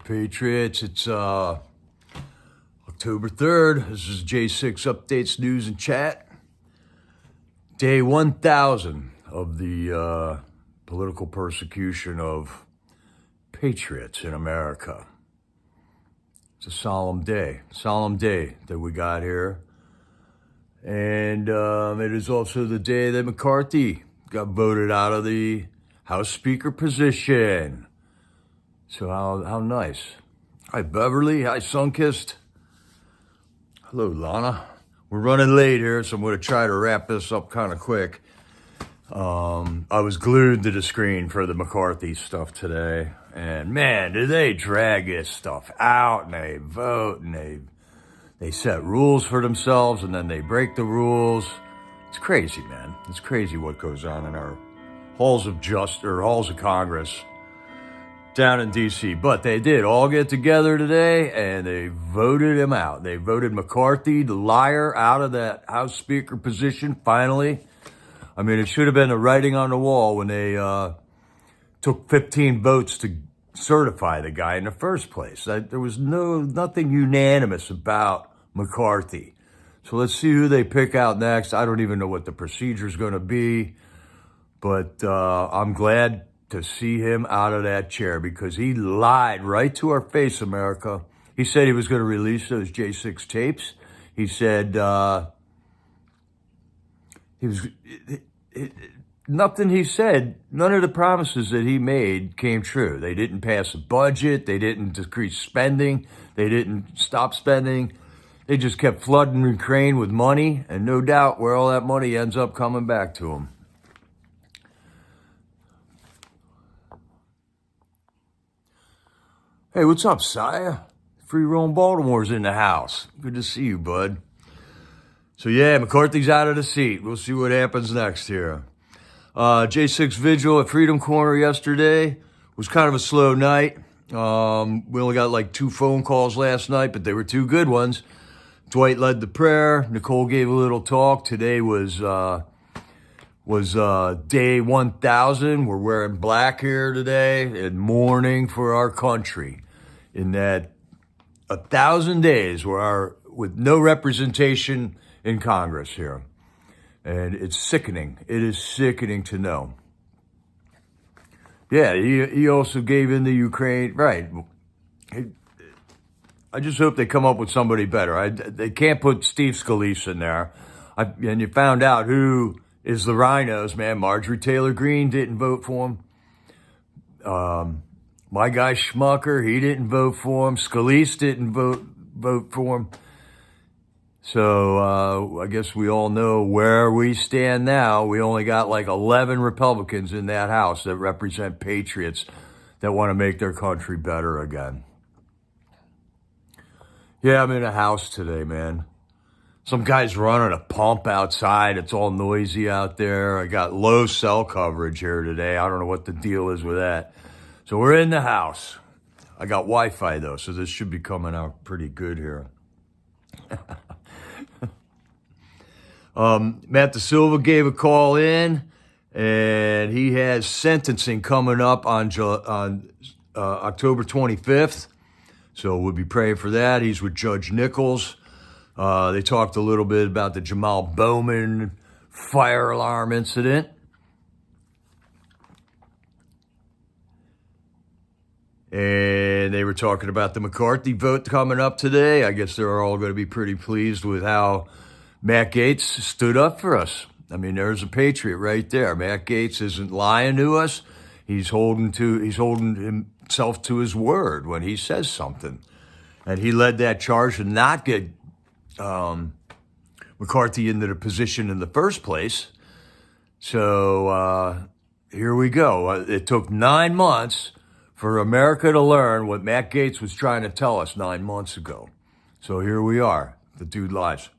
Patriots. It's October 3rd. This is J6 Updates News and Chat. Day 1000 of the political persecution of patriots in America. It's a solemn day that we got here. And it is also the day that McCarthy got voted out of the House Speaker position. So how nice. Hi, Beverly. Hi, Sunkist. Hello, Lana. We're running late here, so I'm going to try to wrap this up kind of quick. I was glued to the screen for the McCarthy stuff today. And, man, do they drag this stuff out, and they vote, and they set rules for themselves, and then they break the rules. It's crazy, man. It's crazy what goes on in our halls of Congress down in D.C. But they did all get together today, and they voted him out. They voted McCarthy, the liar, out of that House Speaker position, finally. I mean, it should have been the writing on the wall when they took 15 votes to certify the guy in the first place. There was nothing unanimous about McCarthy. So let's see who they pick out next. I don't even know what the procedure is going to be, but I'm glad to see him out of that chair because he lied right to our face, America. He said he was going to release those J6 tapes. He said nothing he said, none of the promises that he made came true. They didn't pass a budget. They didn't decrease spending. They didn't stop spending. They just kept flooding Ukraine with money, and no doubt where all that money ends up coming back to them. Hey, what's up, Saya? Free Roam Baltimore's in the house. Good to see you, bud. So, yeah, McCarthy's out of the seat. We'll see what happens next here. J6 Vigil at Freedom Corner yesterday was kind of a slow night. We only got like 2 phone calls last night, but they were 2 good ones. Dwight led the prayer. Nicole gave a little talk. Today was day 1000. We're wearing black here today and mourning for our country in that 1,000 days with no representation in Congress here. And it's sickening. It is sickening to know. Yeah, he also gave in the Ukraine. Right. I just hope they come up with somebody better. They can't put Steve Scalise in there. And you found out who is the rhinos, man. Marjorie Taylor Greene didn't vote for him. My guy Schmucker, he didn't vote for him. Scalise didn't vote for him. So I guess we all know where we stand now. We only got like 11 Republicans in that House that represent patriots that want to make their country better again. Yeah, I'm in a house today, man. Some guy's running a pump outside. It's all noisy out there. I got low cell coverage here today. I don't know what the deal is with that. So we're in the house. I got Wi-Fi, though, so this should be coming out pretty good here. Matt DeSilva gave a call in, and he has sentencing coming up on October 25th. So we'll be praying for that. He's with Judge Nichols. They talked a little bit about the Jamal Bowman fire alarm incident. And they were talking about the McCarthy vote coming up today. I guess they're all going to be pretty pleased with how Matt Gaetz stood up for us. I mean, there's a patriot right there. Matt Gaetz isn't lying to us. He's holding himself to his word when he says something. And he led that charge to not get McCarthy into the position in the first place. So here we go. It took 9 months for America to learn what Matt Gaetz was trying to tell us 9 months ago. So here we are. The dude lies.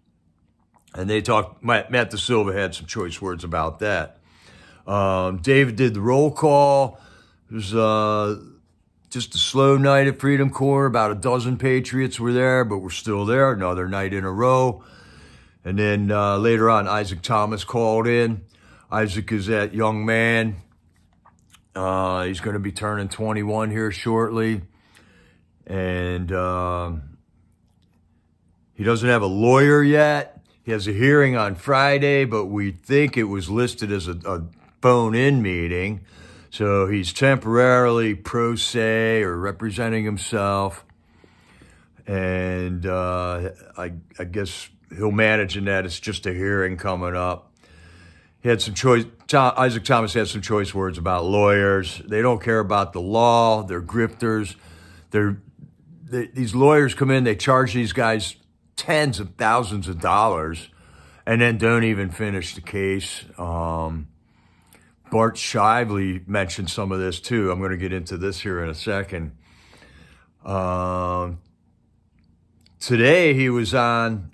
And they talked, Matt DeSilva had some choice words about that. David did the roll call. It was just a slow night at Freedom Corps. About a dozen patriots were there, but we're still there. Another night in a row. And then later on, Isaac Thomas called in. Isaac is that young man. He's going to be turning 21 here shortly. And he doesn't have a lawyer yet. He has a hearing on Friday, but we think it was listed as a phone-in meeting. So he's temporarily pro se or representing himself. And I guess he'll manage in that. It's just a hearing coming up. He had some choice. Isaac Thomas had some choice words about lawyers. They don't care about the law. They're grifters. These lawyers come in. They charge these guys tens of thousands of dollars, and then don't even finish the case. Bart Shively mentioned some of this too. I'm going to get into this here in a second. Today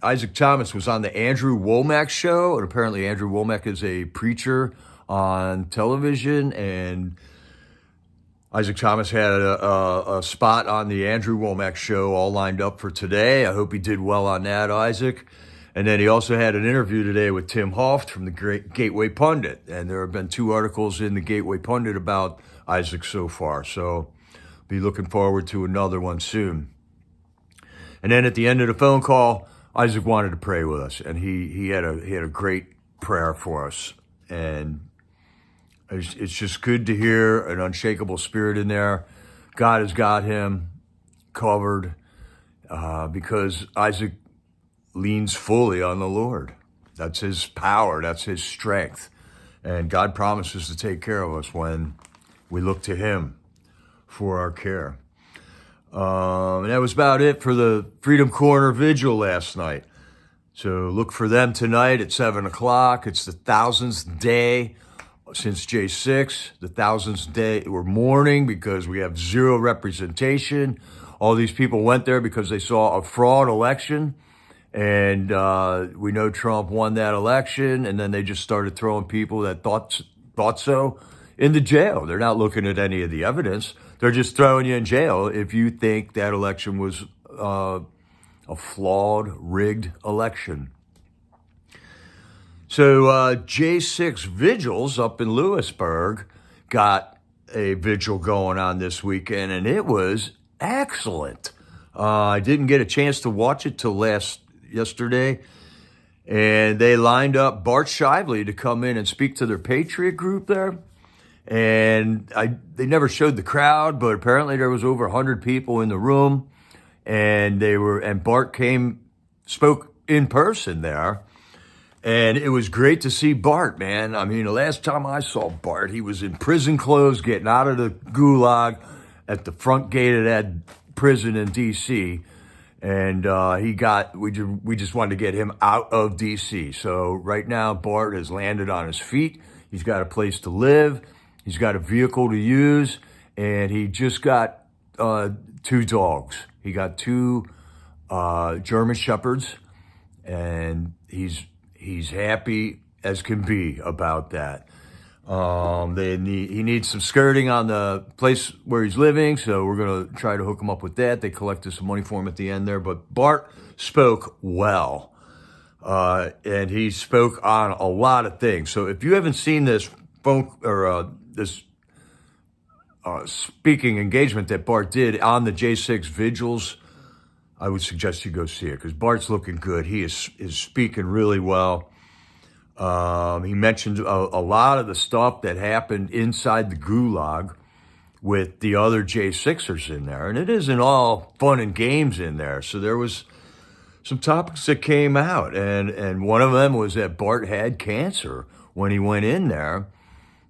Isaac Thomas was on the Andrew Womack show, and apparently Andrew Womack is a preacher on television, and Isaac Thomas had a spot on the Andrew Womack show all lined up for today. I hope he did well on that, Isaac. And then he also had an interview today with Tim Hoft from the Great Gateway Pundit, and there have been 2 articles in the Gateway Pundit about Isaac so far, so be looking forward to another one soon. And then at the end of the phone call, Isaac wanted to pray with us, and he had a great prayer for us. And it's just good to hear an unshakable spirit in there. God has got him covered because Isaac leans fully on the Lord. That's his power. That's his strength. And God promises to take care of us when we look to him for our care. And that was about it for the Freedom Corner Vigil last night. So look for them tonight at 7 o'clock. It's the 1000th day since J6, the 1000th day. We're mourning because we have zero representation. All these people went there because they saw a fraud election. And we know Trump won that election. And then they just started throwing people that thought so into jail. They're not looking at any of the evidence. They're just throwing you in jail if you think that election was a flawed, rigged election. So J6 Vigils up in Lewisburg got a vigil going on this weekend, and it was excellent. I didn't get a chance to watch it till yesterday, and they lined up Bart Shively to come in and speak to their Patriot group there. And they never showed the crowd, but apparently there was over 100 people in the room, and Bart spoke in person there, and it was great to see Bart, man. I mean, the last time I saw Bart, he was in prison clothes, getting out of the gulag at the front gate of that prison in D.C., and we just wanted to get him out of D.C. So right now, Bart has landed on his feet. He's got a place to live. He's got a vehicle to use, and he just got 2 dogs. He got 2 German Shepherds, and he's happy as can be about that. He needs some skirting on the place where he's living, so we're going to try to hook him up with that. They collected some money for him at the end there, but Bart spoke well, and he spoke on a lot of things. So if you haven't seen this this speaking engagement that Bart did on the J6 Vigils, I would suggest you go see it because Bart's looking good. He is speaking really well. He mentioned a lot of the stuff that happened inside the gulag with the other J6ers in there, and it isn't all fun and games in there. So there was some topics that came out, and one of them was that Bart had cancer when he went in there.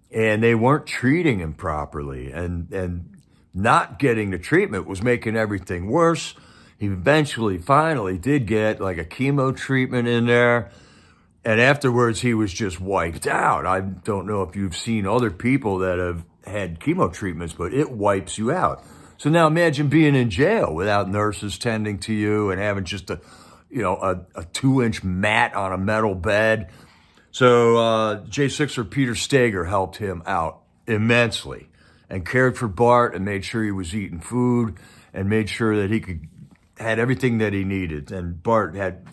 And they weren't treating him properly, and not getting the treatment was making everything worse. He finally did get like a chemo treatment in there, and afterwards he was just wiped out. I don't know if you've seen other people that have had chemo treatments, but it wipes you out. So now imagine being in jail without nurses tending to you and having just a 2-inch mat on a metal bed. So J6er Peter Steger helped him out immensely and cared for Bart and made sure he was eating food and made sure that he had everything that he needed. And Bart had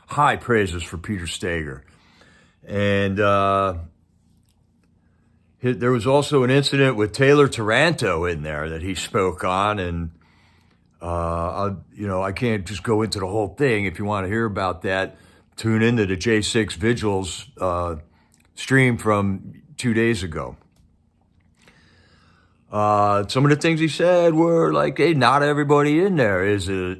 high praises for Peter Steger. And there was also an incident with Taylor Taranto in there that he spoke on, and I can't just go into the whole thing. If you want to hear about that, tune into the J6 Vigils stream from 2 days ago. Some of the things he said were like, hey, not everybody in there is a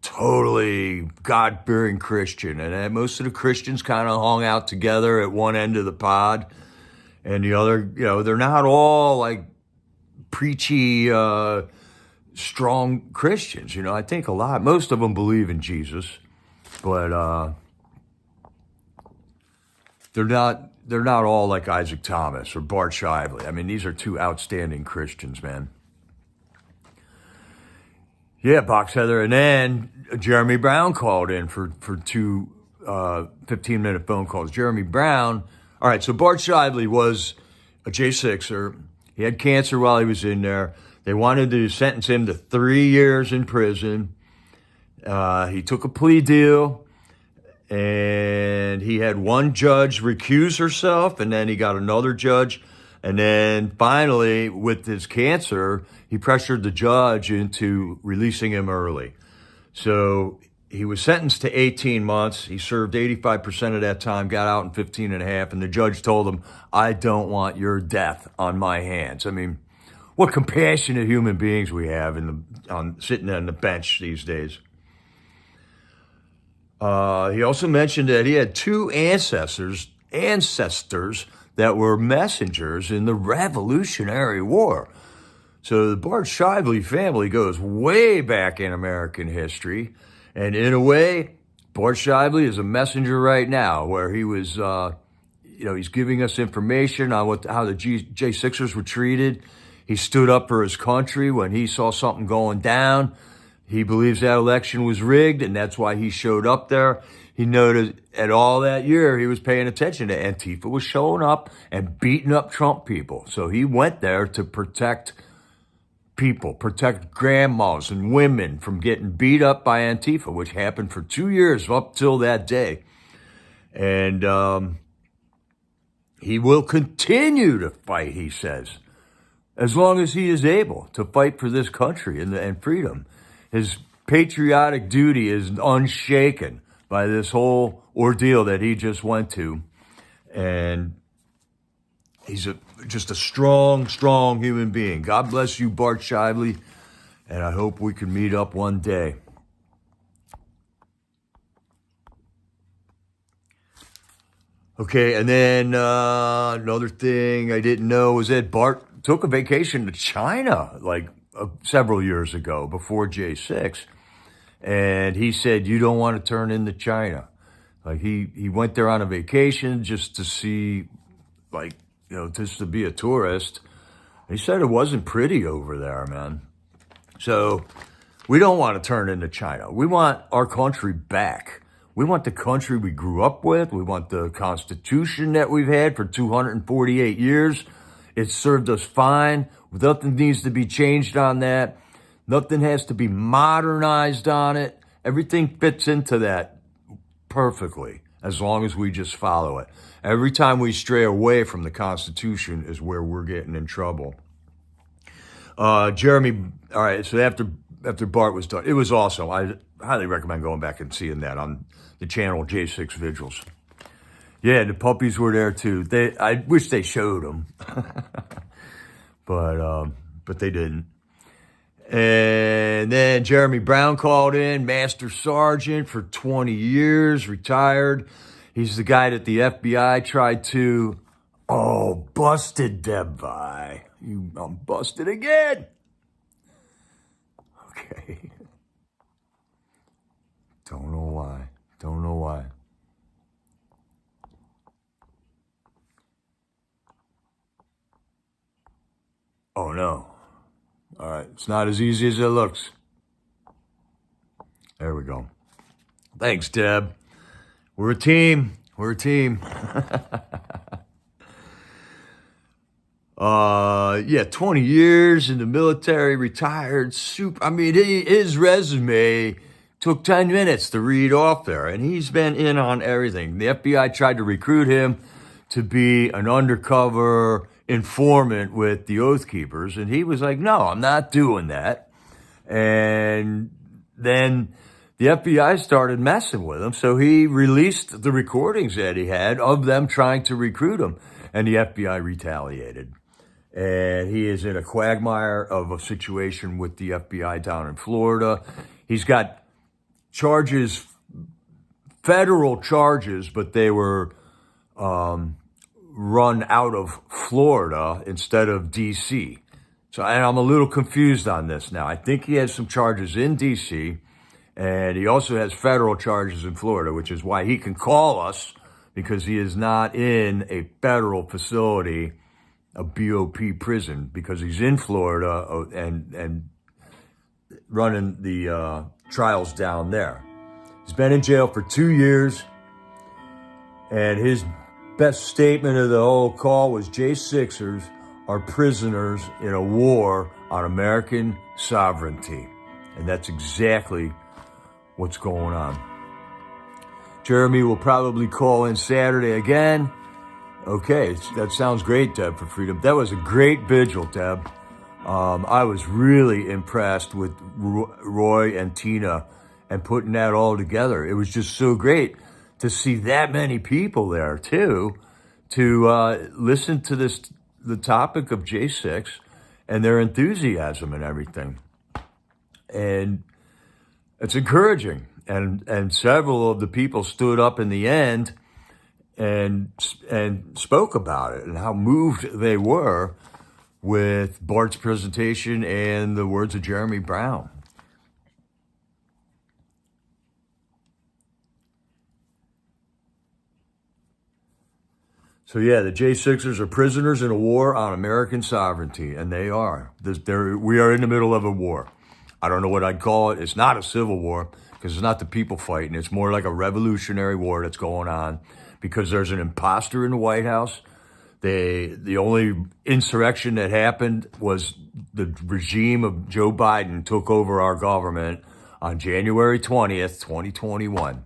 totally God-fearing Christian. And most of the Christians kind of hung out together at one end of the pod. And the other, they're not all like preachy, strong Christians. I think most of them believe in Jesus, but they're not all like Isaac Thomas or Bart Shively. I mean, these are two outstanding Christians, man. Yeah, Box Heather. And then Jeremy Brown called in for two 15-minute phone calls. Jeremy Brown. All right, so Bart Shively was a J6er. He had cancer while he was in there. They wanted to sentence him to 3 years in prison. He took a plea deal, and he had one judge recuse herself, and then he got another judge. And then finally, with his cancer, he pressured the judge into releasing him early. So he was sentenced to 18 months. He served 85% of that time, got out in 15 and a half, and the judge told him, I don't want your death on my hands. I mean, what compassionate human beings we have sitting on the bench these days. He also mentioned that he had two ancestors that were messengers in the Revolutionary War. So the Bart Shively family goes way back in American history. And in a way, Bart Shively is a messenger right now, where he was, he's giving us information on how the J6ers were treated. He stood up for his country when he saw something going down. He believes that election was rigged, and that's why he showed up there. He noted at all that year he was paying attention to Antifa was showing up and beating up Trump people. So he went there to protect people, protect grandmas and women from getting beat up by Antifa, which happened for 2 years up till that day. And he will continue to fight, he says, as long as he is able to fight for this country and freedom. His patriotic duty is unshaken by this whole ordeal that he just went to. And he's just a strong, strong human being. God bless you, Bart Shively, and I hope we can meet up one day. Okay, and then another thing I didn't know was that Bart took a vacation to China several years ago before J6. And he said, you don't want to turn into China. He went there on a vacation just to see, just to be a tourist. He said it wasn't pretty over there, man. So we don't want to turn into China. We want our country back. We want the country we grew up with. We want the Constitution that we've had for 248 years. It's served us fine. Nothing needs to be changed on that. Nothing has to be modernized on it. Everything fits into that perfectly, as long as we just follow it. Every time we stray away from the Constitution is where we're getting in trouble. Jeremy, all right, so after Bart was done, it was awesome. I highly recommend going back and seeing that on the channel J6 Vigils. Yeah, the puppies were there too. I wish they showed them, but they didn't. And then Jeremy Brown called in, Master Sergeant for 20 years, retired. He's the guy that the FBI tried to, busted Deb Vi. I'm busted again. Okay. Don't know why. Oh no. All right, it's not as easy as it looks. There we go. Thanks, Deb. We're a team. 20 years in the military, retired. His resume took 10 minutes to read off there, and he's been in on everything. The FBI tried to recruit him to be an undercover informant with the Oath Keepers, and he was like, no, I'm not doing that. And then the FBI started messing with him. So he released the recordings that he had of them trying to recruit him. And the FBI retaliated. And he is in a quagmire of a situation with the FBI down in Florida. He's got charges, federal charges, but they were run out of Florida instead of D.C. So and I'm a little confused on this now. I think he has some charges in D.C., and he also has federal charges in Florida, which is why he can call us, because he is not in a federal facility, a BOP prison, because he's in Florida and running the trials down there. He's been in jail for 2 years, and his best statement of the whole call was J6ers are prisoners in a war on American sovereignty. And that's exactly what's going on. Jeremy will probably call in Saturday again. Okay, that sounds great, Deb, for Freedom. That was a great vigil, Deb. I was really impressed with Roy and Tina and putting that all together. It was just so great to see that many people there, too, to listen to the topic of J6 and their enthusiasm and everything. And it's encouraging. And several of the people stood up in the end and spoke about it and how moved they were with Bart's presentation and the words of Jeremy Brown. So yeah, the J6ers are prisoners in a war on American sovereignty, and they are. We are in the middle of a war. I don't know what I'd call it. It's not a civil war, because it's not the people fighting. It's more like a revolutionary war that's going on, because there's an imposter in the White House. The only insurrection that happened was the regime of Joe Biden took over our government on January 20th, 2021.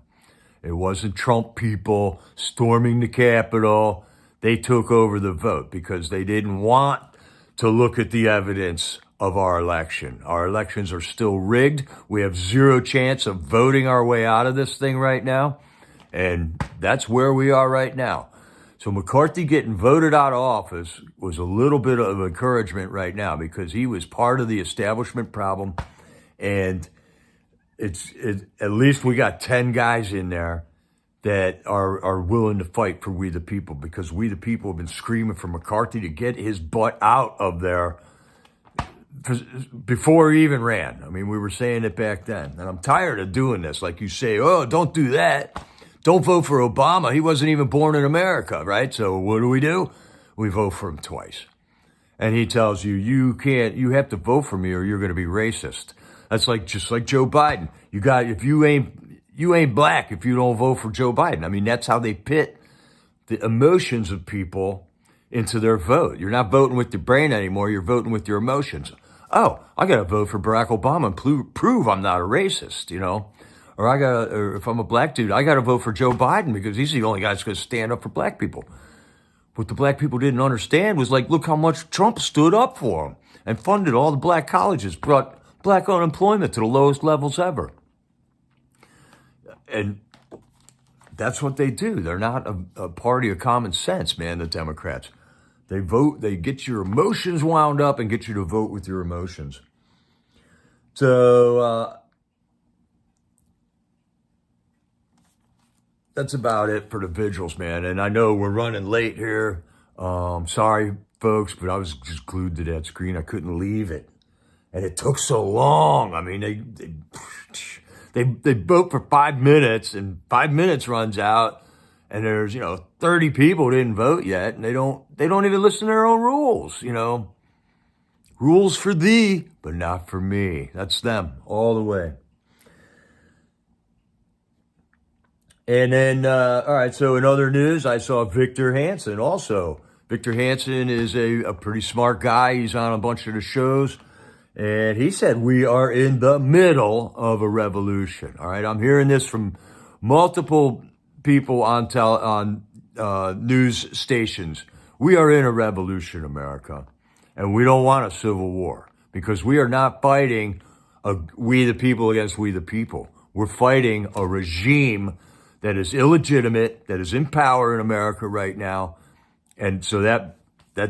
It wasn't Trump people storming the Capitol. They took over the vote because they didn't want to look at the evidence of our election. Our elections are still rigged. We have zero chance of voting our way out of this thing right now. And that's where we are right now. So McCarthy getting voted out of office was a little bit of encouragement right now, because he was part of the establishment problem. And at least we got 10 guys in there that are willing to fight for we the people, because we the people have been screaming for McCarthy to get his butt out of there before he even ran. I mean, we were saying it back then. And I'm tired of doing this. Like you say, oh, don't do that. Don't vote for Obama. He wasn't even born in America, right? So what do? We vote for him twice. And he tells you, you have to vote for me or you're going to be racist. That's just like Joe Biden. You ain't black if you don't vote for Joe Biden. I mean, that's how they pit the emotions of people into their vote. You're not voting with your brain anymore. You're voting with your emotions. Oh, I got to vote for Barack Obama and prove I'm not a racist, Or if I'm a black dude, I got to vote for Joe Biden because he's the only guy that's going to stand up for black people. What the black people didn't understand was look how much Trump stood up for them and funded all the black colleges, brought black unemployment to the lowest levels ever. And that's what they do. They're not a party of common sense, man, the Democrats. They vote, they get your emotions wound up and get you to vote with your emotions. So that's about it for the vigils, man. And I know we're running late here. Sorry, folks, but I was just glued to that screen. I couldn't leave it. And it took so long. I mean, they vote for 5 minutes, and 5 minutes runs out, and there's 30 people who didn't vote yet, and they don't even listen to their own rules. Rules for thee, but not for me. That's them all the way. And then, all right. So in other news, I saw Victor Hansen also. Victor Hansen is a pretty smart guy. He's on a bunch of the shows. And he said, we are in the middle of a revolution. All right. I'm hearing this from multiple people on news stations. We are in a revolution, America. And we don't want a civil war because we are not fighting we the people against we the people. We're fighting a regime that is illegitimate, that is in power in America right now. And so that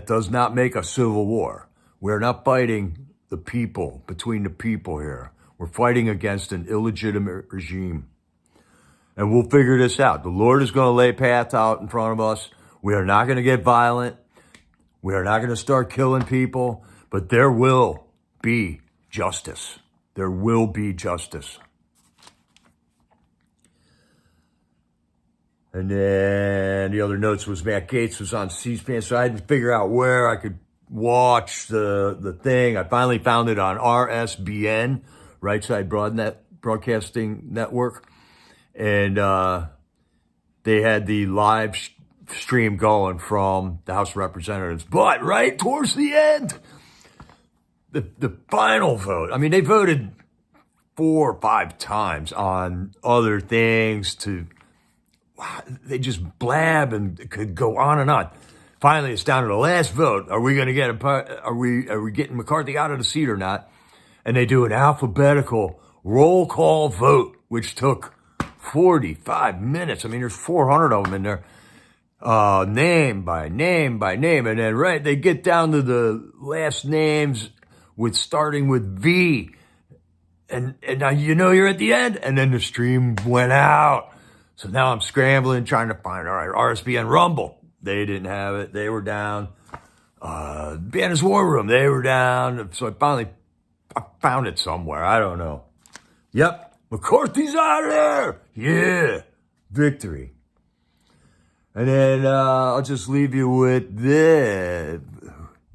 does not make a civil war. We're not fighting the people, between the people here. We're fighting against an illegitimate regime. And we'll figure this out. The Lord is going to lay paths out in front of us. We are not going to get violent. We are not going to start killing people. But there will be justice. There will be justice. And then the other notes was Matt Gaetz was on C-SPAN, so I had to figure out where I could watch the thing. I finally found it on RSBN, Right Side Broadcasting Network. And they had the live stream going from the House of Representatives. But right towards the end, the final vote, I mean, they voted 4 or 5 times on other things they just blab and could go on and on. Finally, it's down to the last vote. Are we going to get are we getting McCarthy out of the seat or not? And they do an alphabetical roll call vote, which took 45 minutes. I mean, there's 400 of them in there. Name by name by name. And then, they get down to the last names starting with V. And now you're at the end. And then the stream went out. So now I'm scrambling, trying to find, all right, RSBN Rumble. They didn't have it. They were down. Banner's War Room, they were down. So I found it somewhere. I don't know. Yep, McCarthy's out of there. Yeah, victory. And then I'll just leave you with this.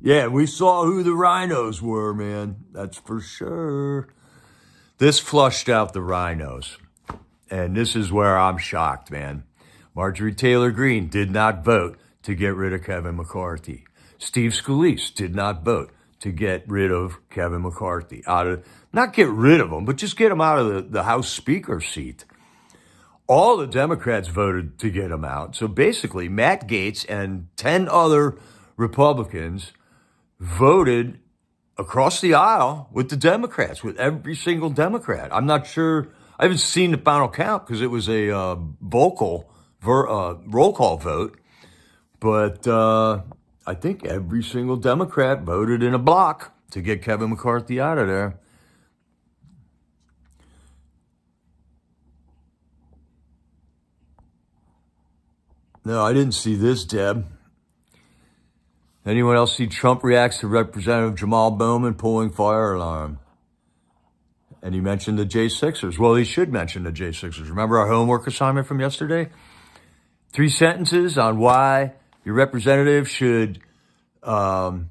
Yeah, we saw who the rhinos were, man. That's for sure. This flushed out the rhinos. And this is where I'm shocked, man. Marjorie Taylor Greene did not vote to get rid of Kevin McCarthy. Steve Scalise did not vote to get rid of Kevin McCarthy. Not get rid of him, but just get him out of the House Speaker seat. All the Democrats voted to get him out. So basically, Matt Gaetz and 10 other Republicans voted across the aisle with the Democrats, with every single Democrat. I'm not sure. I haven't seen the final count because it was a roll call vote. But I think every single Democrat voted in a block to get Kevin McCarthy out of there. No, I didn't see this, Deb. Anyone else see Trump reacts to Representative Jamal Bowman pulling fire alarm? And he mentioned the J6ers. Well, he should mention the J6ers. Remember our homework assignment from yesterday? 3 sentences on why your representative should, on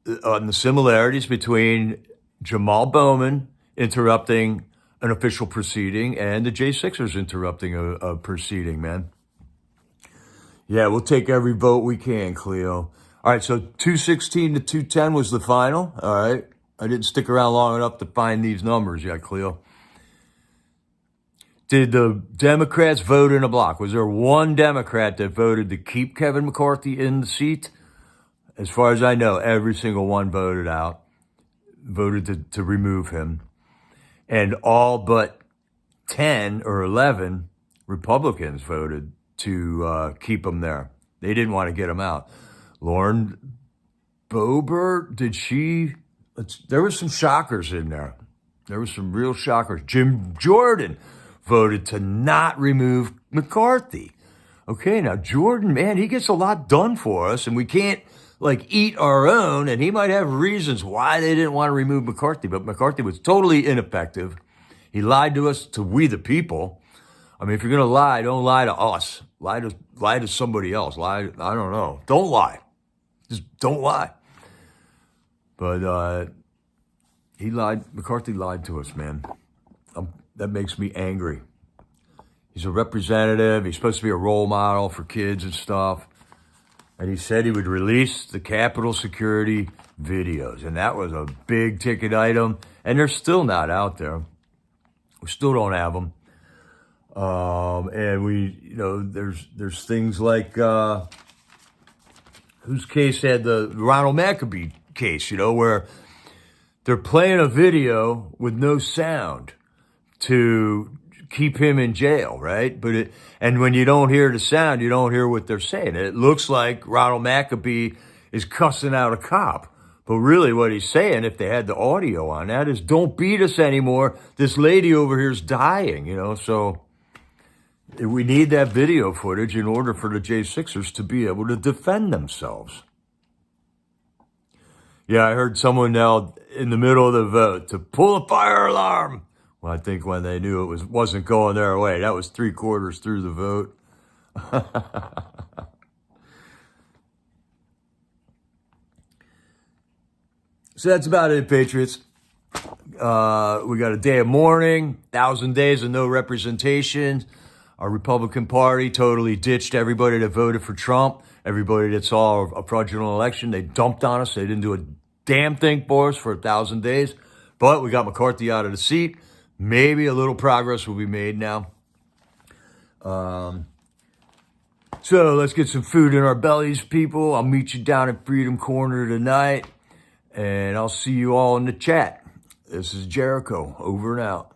the similarities between Jamal Bowman interrupting an official proceeding and the J6ers interrupting a proceeding, man. Yeah, we'll take every vote we can, Cleo. All right, so 216 to 210 was the final. All right. I didn't stick around long enough to find these numbers yet, Cleo. Did the Democrats vote in a block? Was there one Democrat that voted to keep Kevin McCarthy in the seat? As far as I know, every single one voted to remove him. And all but 10 or 11 Republicans voted to keep him there. They didn't want to get him out. Lauren Boebert, there were some shockers in there. There were some real shockers. Jim Jordan voted to not remove McCarthy. Okay, now Jordan, man, he gets a lot done for us, and we can't, eat our own, and he might have reasons why they didn't want to remove McCarthy, but McCarthy was totally ineffective. He lied to us, to we the people. I mean, if you're going to lie, don't lie to us. Lie to somebody else. I don't know. Don't lie. Just don't lie. But he lied. McCarthy lied to us, man. That makes me angry. He's a representative. He's supposed to be a role model for kids and stuff. And he said he would release the Capitol security videos. And that was a big ticket item. And they're still not out there. We still don't have them. And there's things like, whose case had the Ronald McAbee case, where they're playing a video with no sound to keep him in jail, right? And when you don't hear the sound, you don't hear what they're saying. It looks like Ronald McCarthy is cussing out a cop. But really what he's saying, if they had the audio on that, is don't beat us anymore. This lady over here is dying, So we need that video footage in order for the J6ers to be able to defend themselves. Yeah, I heard someone now in the middle of the vote to pull a fire alarm. Well, I think when they knew it wasn't going their way. That was 3/4 through the vote. So that's about it, Patriots. We got a day of mourning, 1,000 days of no representation. Our Republican Party totally ditched everybody that voted for Trump. Everybody that saw a fraudulent election, they dumped on us. They didn't do a damn thing for us for 1,000 days. But we got McCarthy out of the seat. Maybe a little progress will be made now. So let's get some food in our bellies, people. I'll meet you down at Freedom Corner tonight. And I'll see you all in the chat. This is Jericho, over and out.